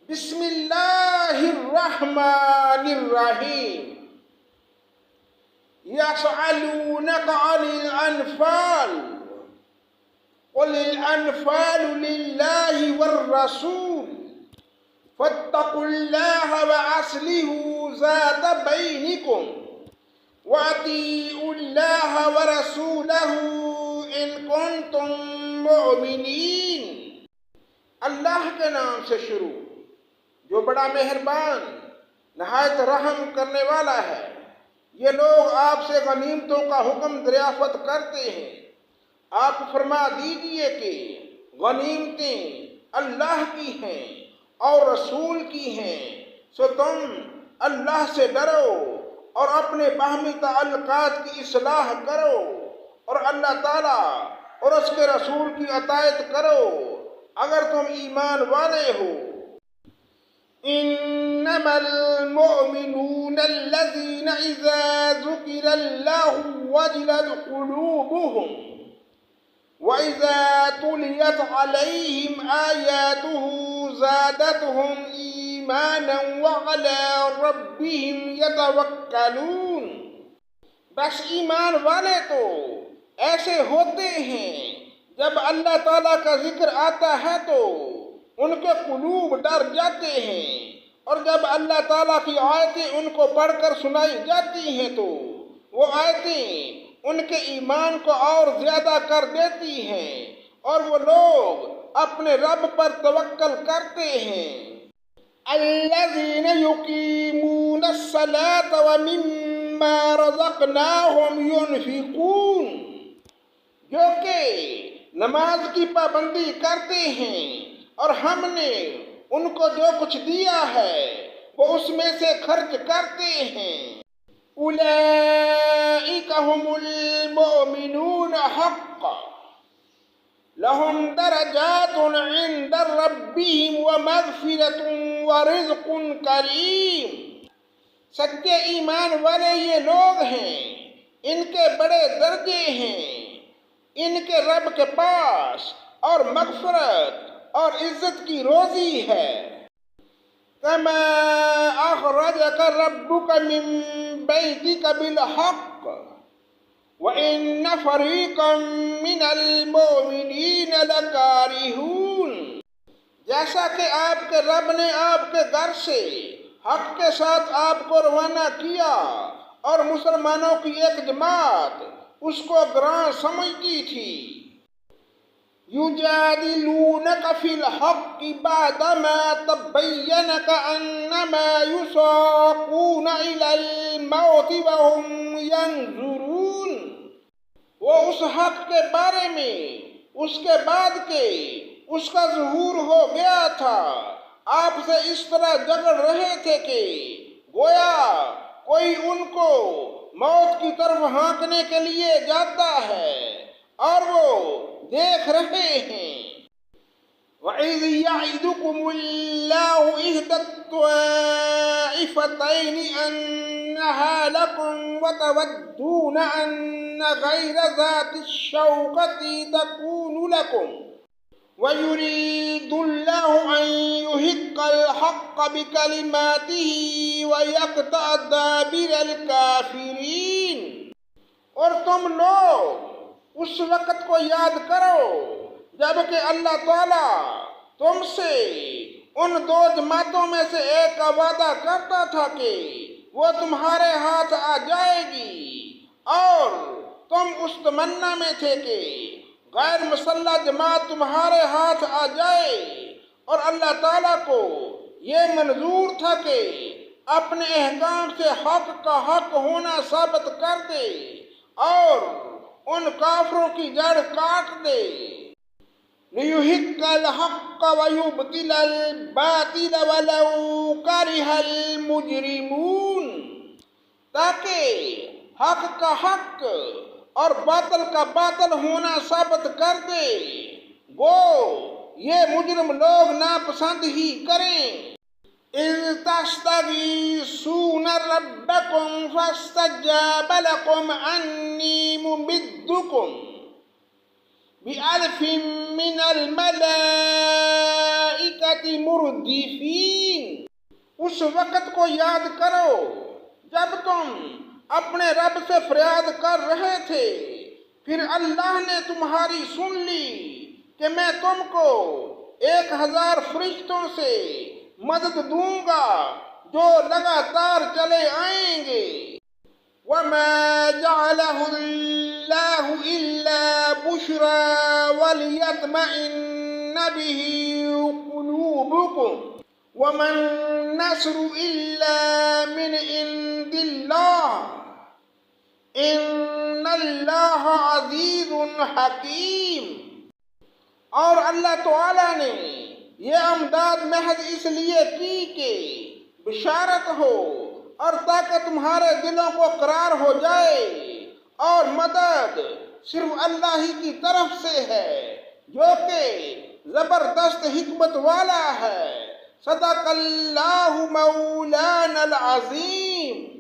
بسم اللہ الرحمن الرحیم یسألونک عن الانفال قل الانفال للہ والرسول فاتقوا اللہ واصلحوا ذات بینکم وَأَطِيعُوا اللَّهَ وَرَسُولَهُ إِن كُنتُم مُّؤْمِنِينَ۔ اللہ کے نام سے شروع جو بڑا مہربان نہایت رحم کرنے والا ہے۔ یہ لوگ آپ سے غنیمتوں کا حکم دریافت کرتے ہیں، آپ فرما دیجئے کہ غنیمتیں اللہ کی ہیں اور رسول کی ہیں، سو تم اللہ سے ڈرو اور اپنے باہمی تعلقات کی اصلاح کرو اور اللہ تعالیٰ اور اس کے رسول کی اطاعت کرو اگر تم ایمان والے ہو۔ انما المؤمنون الذين اذا ذكر الله وجلت قلوبهم واذا تليت عليهم آياته زادتهم ایمانا وعلى ربهم يتوکلون۔ بس ایمان والے تو ایسے ہوتے ہیں جب اللہ تعالیٰ کا ذکر آتا ہے تو ان کے قلوب ڈر جاتے ہیں، اور جب اللہ تعالیٰ کی آیتیں ان کو پڑھ کر سنائی جاتی ہیں تو وہ آیتیں ان کے ایمان کو اور زیادہ کر دیتی ہیں اور وہ لوگ اپنے رب پر توکل کرتے ہیں۔ الذین یقیمون الصلاة ومما رزقناہم ینفقون، جو کہ نماز کی پابندی کرتے ہیں اور ہم نے ان کو جو کچھ دیا ہے وہ اس میں سے خرچ کرتے ہیں۔ اولئک هم المؤمنون حقا لهم درجات عند ربهم ومغفرۃ ورزق کریم۔ سچے ایمان والے یہ لوگ ہیں، ان کے بڑے درجے ہیں ان کے رب کے پاس، اور مغفرت اور عزت کی روزی ہے۔ کما اخرجک ربک من بیتک بالحق وَإِنَّ فَرِيقًا مِّنَ الْمُؤْمِنِينَ لَكَارِهُونَ، جیسا کہ آپ کے رب نے آپ کے گھر سے حق کے ساتھ آپ کو روانہ کیا اور مسلمانوں کی ایک جماعت اس کو گراں سمجھتی تھی۔ يُجَادِلُونَكَ فِي الْحَقِّ بَعْدَمَا تَبَيَّنَ كَأَنَّمَا يُسَاقُونَ إِلَى الْمَوْتِ وَهُمْ يَنظُرُونَ۔ وہ اس حق کے بارے میں اس کے بعد کہ اس کا ظہور ہو گیا تھا آپ سے اس طرح جھگڑ رہے تھے کہ گویا کوئی ان کو موت کی طرف ہانکنے کے لیے جاتا ہے اور وہ دیکھ رہے ہیں۔ وَإِذْ يَعِدُكُمُ اللَّهُ إِحْدَى الطَّائِفَتَيْنِ أَنَّهَا لَكُمْ وَتَوَدُّونَ أَنَّ غَيْرَ ذَاتِ الشَّوْكَةِ تَكُونُ لَكُمْ وَيُرِيدُ اللَّهُ أَن يُحِقَّ الْحَقَّ بِكَلِمَاتِهِ وَيَقْطَعَ دَابِرَ الْكَافِرِينَ۔ اور تم لوگ اس وقت کو یاد کرو جب کہ اللہ تعالیٰ تم سے ان دو جماعتوں میں سے ایک کا وعدہ کرتا تھا کہ وہ تمہارے ہاتھ آ جائے گی، اور تم اس تمنا میں تھے کہ غیر مسلح جماعت تمہارے ہاتھ آ جائے، اور اللہ تعالیٰ کو یہ منظور تھا کہ اپنے احکام سے حق کا حق ہونا ثابت کر دے اور ان کافروں کی جڑ کاٹ دے۔ لِيُحِقَّ الْحَقَّ وَيُبْطِلَ الْبَاطِلَ وَلَوْ كَرِهَ الْمُجْرِمُونَ، تاکہ حق کا حق اور باطل کا باطل ہونا ثابت کر دے، گو یہ مجرم لوگ ناپسند ہی کریں۔ اِذْ تَسْتَغِیثُونَ رَبَّکُمْ فَاسْتَجَابَ لَکُمْ أَنِّی مُمِدُّکُمْ بِأَلْفٍ مِّنَ الْمَلَائِکَةِ الملائکۃ مردفین۔ اس وقت کو یاد کرو جب تم اپنے رب سے فریاد کر رہے تھے، پھر اللہ نے تمہاری سن لی کہ میں تم کو 1000 فرشتوں سے مدد دوں گا جو لگاتار چلے آئیں گے۔ وَمَا جَعَلَهُ اللَّهُ إِلَّا بُشْرَىٰ وَلِيَطْمَئِنَّ بِهِ قُلُوبُكُمْ وَمَا النَّصْرُ إِلَّا مِنْ عِندِ اللَّهِ إِنَّ اللَّهَ عَزِيزٌ حَكِيمٌ۔ اور اللہ تعالیٰ نے یہ امداد محض اس لیے کی کہ بشارت ہو اور تاکہ تمہارے دلوں کو قرار ہو جائے، اور مدد صرف اللہ ہی کی طرف سے ہے جو کہ زبردست حکمت والا ہے۔ صدق اللہ مولانا العظیم۔